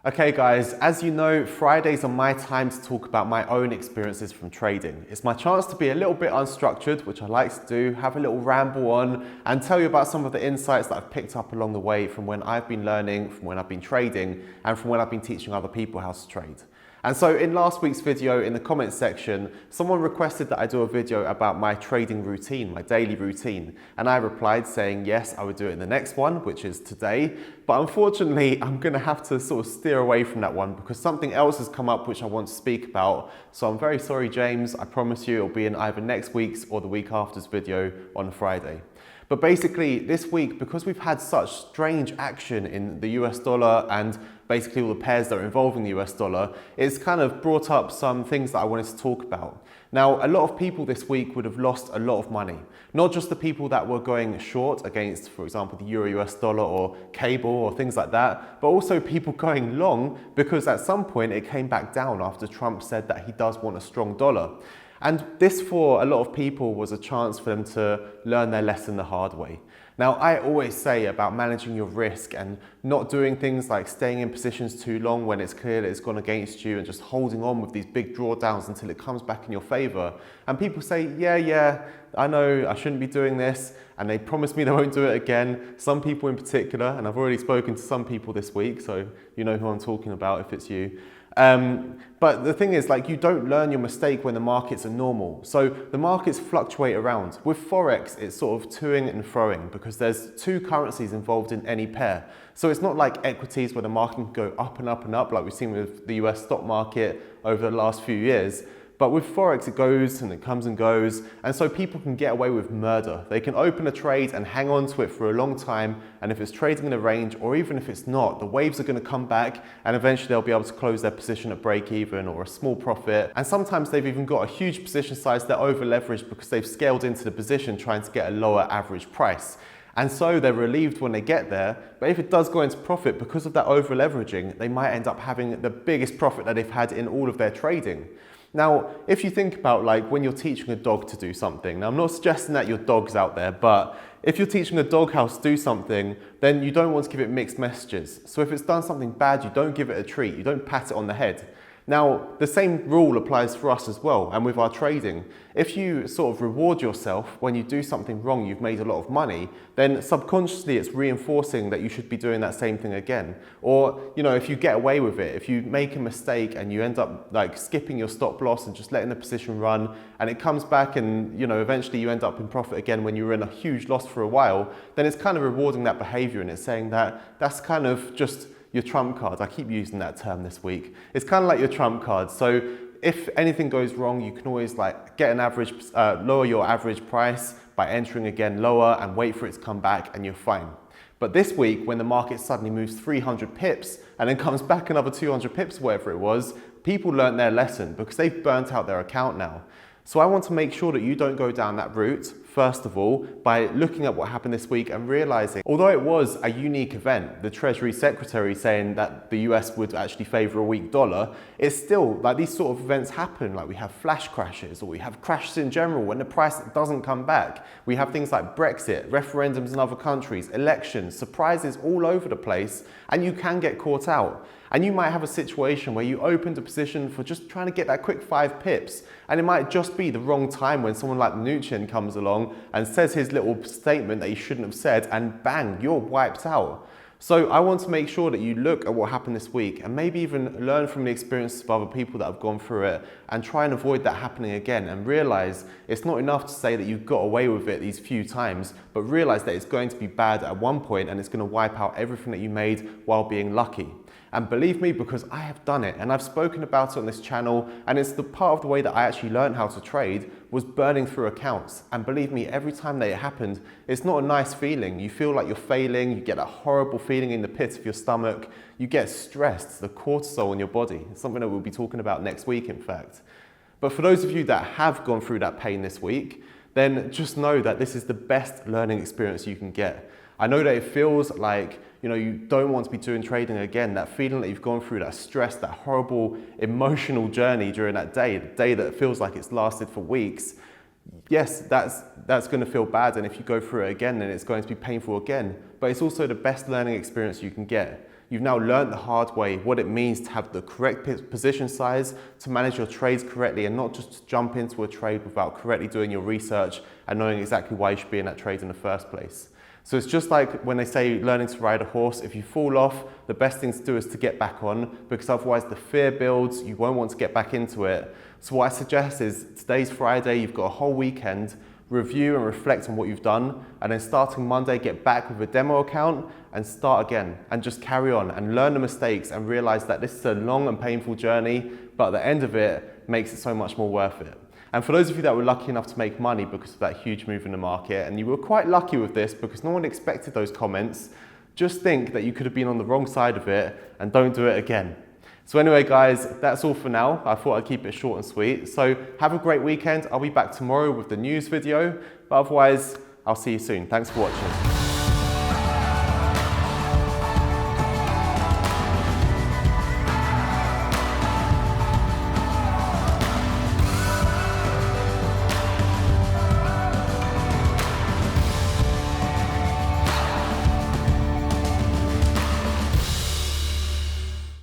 Okay guys, as you know, Fridays are my time to talk about my own experiences from trading. It's my chance to be a little bit unstructured, which I like to do, have a little ramble on and tell you about some of the insights that I've picked up along the way from when I've been learning, from when I've been trading and from when I've been teaching other people how to trade. And so in last week's video, in the comments section, someone requested that I do a video about my trading routine, my daily routine. And I replied saying, yes, I would do it in the next one, which is today. But unfortunately, I'm gonna have to sort of steer away from that one because something else has come up which I want to speak about. So I'm very sorry, James. I promise you it'll be in either next week's or the week after's video on Friday. But basically this week, because we've had such strange action in the US dollar and basically all the pairs that are involving the US dollar, it's kind of brought up some things that I wanted to talk about. Now, a lot of people this week would have lost a lot of money. Not just the people that were going short against, for example, the Euro US dollar or cable or things like that, but also people going long because at some point it came back down after Trump said that he does want a strong dollar. And this, for a lot of people, was a chance for them to learn their lesson the hard way. Now, I always say about managing your risk and not doing things like staying in positions too long when it's clear that it's gone against you and just holding on with these big drawdowns until it comes back in your favor. And people say, yeah, I know I shouldn't be doing this. And they promise me they won't do it again. Some people in particular, and I've already spoken to some people this week, so you know who I'm talking about if it's you. But the thing is, like, you don't learn your mistake when the markets are normal. So the markets fluctuate around. With Forex, it's sort of toing and froing because there's two currencies involved in any pair. So it's not like equities where the market can go up and up and up like we've seen with the US stock market over the last few years. But with Forex, it goes and it comes and goes. And so people can get away with murder. They can open a trade and hang on to it for a long time. And if it's trading in a range, or even if it's not, the waves are going to come back and eventually they'll be able to close their position at break even or a small profit. And sometimes they've even got a huge position size they're over leveraged because they've scaled into the position trying to get a lower average price. And so they're relieved when they get there, but if it does go into profit because of that over leveraging, they might end up having the biggest profit that they've had in all of their trading. Now, if you think about like when you're teaching a dog to do something, now I'm not suggesting that your dog's out there, but if you're teaching a dog how to do something, then you don't want to give it mixed messages. So if it's done something bad, you don't give it a treat, you don't pat it on the head. Now, the same rule applies for us as well, and with our trading. If you sort of reward yourself when you do something wrong, you've made a lot of money, then subconsciously it's reinforcing that you should be doing that same thing again. Or, you know, if you get away with it, if you make a mistake and you end up like skipping your stop loss and just letting the position run, and it comes back and, you know, eventually you end up in profit again when you were in a huge loss for a while, then it's kind of rewarding that behavior and it's saying that that's kind of just your trump card. I keep using that term this week. It's kind of like your trump card. So if anything goes wrong, you can always like get an average, lower your average price by entering again lower and wait for it to come back and you're fine. But this week, when the market suddenly moves 300 pips and then comes back another 200 pips, whatever it was, people learned their lesson because they've burnt out their account now. So I want to make sure that you don't go down that route, first of all, by looking at what happened this week and realizing, although it was a unique event, the Treasury Secretary saying that the US would actually favor a weak dollar, it's still like these sort of events happen. Like we have flash crashes or we have crashes in general when the price doesn't come back. We have things like Brexit, referendums in other countries, elections, surprises all over the place, and you can get caught out. And you might have a situation where you opened a position for just trying to get that quick 5 pips. And it might just be the wrong time when someone like Mnuchin comes along and says his little statement that he shouldn't have said, and bang, you're wiped out. So I want to make sure that you look at what happened this week and maybe even learn from the experiences of other people that have gone through it and try and avoid that happening again, and realize it's not enough to say that you got away with it these few times, but realize that it's going to be bad at one point and it's going to wipe out everything that you made while being lucky. And believe me, because I have done it and I've spoken about it on this channel, and it's the part of the way that I actually learned how to trade was burning through accounts. And believe me, every time that it happened, it's not a nice feeling. You feel like you're failing, you get that horrible feeling in the pit of your stomach, you get stressed, the cortisol in your body. It's something that we'll be talking about next week, in fact. But for those of you that have gone through that pain this week, then just know that this is the best learning experience you can get. I know that it feels like, you know, you don't want to be doing trading again. That feeling that you've gone through, that stress, that horrible emotional journey during that day, the day that feels like it's lasted for weeks. Yes, that's going to feel bad, and if you go through it again, then it's going to be painful again. But it's also the best learning experience you can get. You've now learned the hard way what it means to have the correct position size, to manage your trades correctly, and not just to jump into a trade without correctly doing your research and knowing exactly why you should be in that trade in the first place. So it's just like when they say learning to ride a horse. If you fall off, the best thing to do is to get back on, because otherwise the fear builds, you won't want to get back into it. So what I suggest is today's Friday, you've got a whole weekend, review and reflect on what you've done, and then starting Monday, get back with a demo account and start again and just carry on and learn the mistakes and realize that this is a long and painful journey, but at the end of it makes it so much more worth it. And for those of you that were lucky enough to make money because of that huge move in the market, and you were quite lucky with this because no one expected those comments, just think that you could have been on the wrong side of it and don't do it again. So anyway, guys, that's all for now. I thought I'd keep it short and sweet. So have a great weekend. I'll be back tomorrow with the news video, but otherwise, I'll see you soon. Thanks for watching.